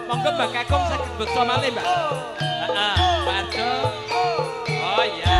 Monggo Mbak Kakung saged beksa malih, Mbak. Heeh, waduh. Oh iya.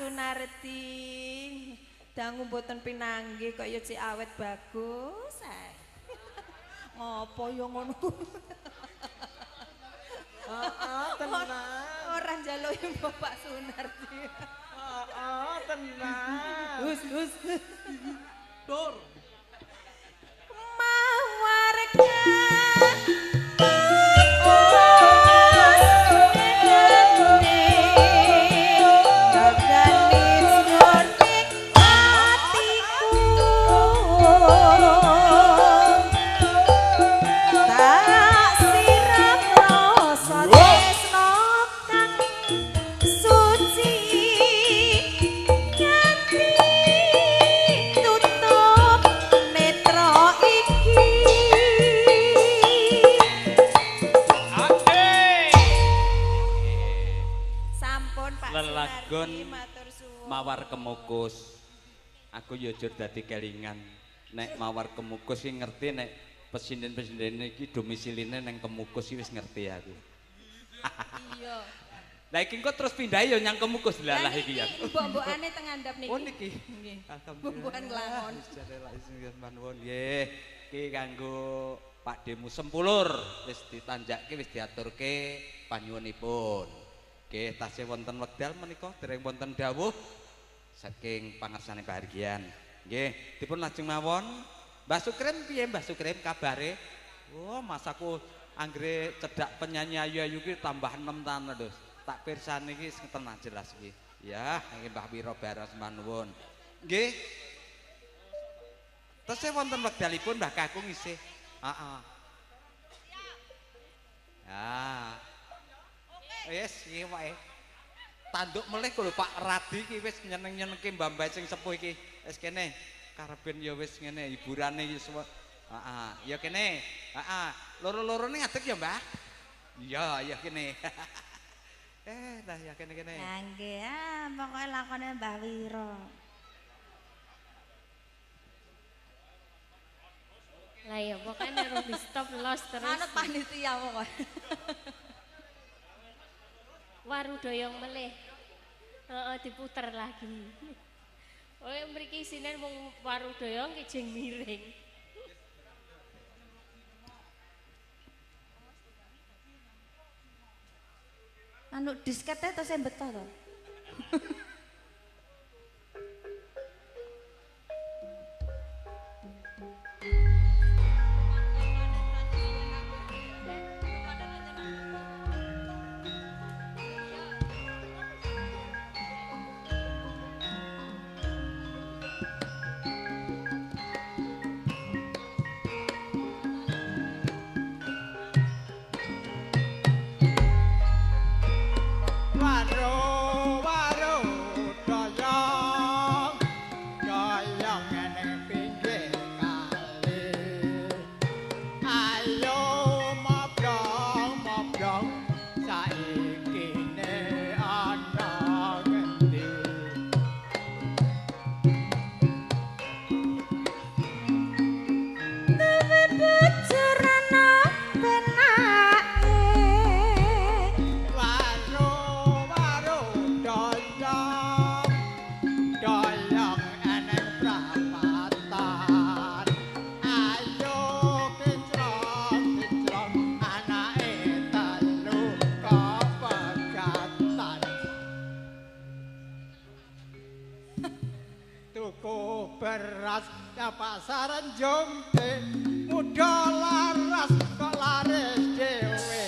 Sunarti. Dangu mboten pinanggih kok ya cek awet bagus. Ngopo ya ngono? Tenang. Ora njaluki Bapak Sunarti. Tenang. Hus. Dur. Mawarga. Lelagon mawar kemukus. Aku yo jur dadi kelingan. Nek mawar kemukus iki ngerti nek presiden-presiden iki domisiline nang kemukus iki wis ngerti aku. Iya. Lah iki kok terus pindah yo nyang kemukus lalah iki ya. Mbok-mbokane teng ngandhap niki. Oh niki. Nggih. Alhamdulillah. Mbok-mbokan nglangon. Manwon nggih. Iki kanggo Pak Demu Sempulur wis ditanjakke wis diaturke panyuwunipun. Nggih, tasih wonten wekdal menika dereng wonten dawuh saking pangarsaning pahargyan. Nggih, dipun lajeng mawon. Mbah Sukrim piye Mbah Sukrim kabare? Oh, masaku anggere cedak penyanyi ayu-ayu ki tambah 6 taun lho. Tak pirsani iki tenan jelas iki. Ya, nggih Mbah Wiro Baros manuwun. Nggih. Tasih wonten wekdalipun Mbah Kakung isih. Heeh. Ah. Wis iki wae. Tanduk melih kok lho Pak Radi iki wis nyeneng-nyenengke mbah-mbah sing sepuh iki. Wis kene karepen ya wis ngene hiburane iki semua. Heeh, ya kene. Heeh, loro-lorone ngadeg ya, Mbah? Iya, ya kene. Lah ya kene-kene. Ya nggih, pokoke lakone Mbah Wiro. Lah ya pokoke nek di stop los terus. Anut panitia pokoke. Waru doyong melih. Heeh diputer lagi. Oh mriki isine mung waru doyong ki jeng miring. Anu diskete to sing beto to. pasaran jombe muda laras kok laris dhewe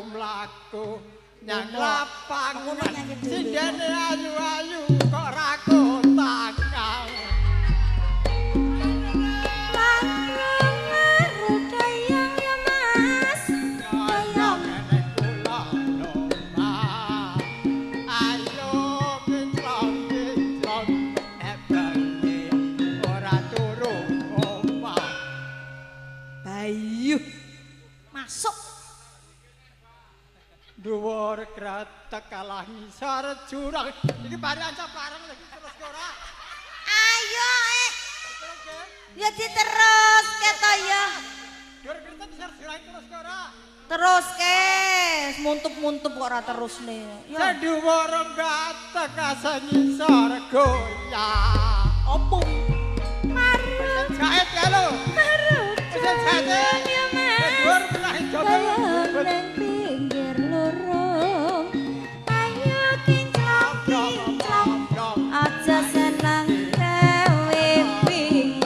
mlaku nyang lapangan sindene ayu-ayu kok ra kotakang Bayu masuk dhuwur gretek kalah ngisor jurang. Iki bari ancam bareng lagi terus ke ora. Ayo Terus ke. ya diterus to ya. Dhuwur gretek ngisor jurang terus ke ora. Terus ke muntup-muntup kok ora terus nih. Ya Dhuwur gretek asa ngisor goyang. opo? Pesen jahit ya lho. Pesen jahit. Dhuwur belah jogo. Nang pinggir lorong. Ayo kinclok-kinclok. Aja senang gawe bingung.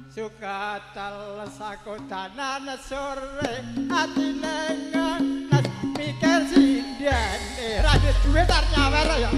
Sukatal sakodanan sore ati nengen nas mikir sindene ra duwe tar nyawer ya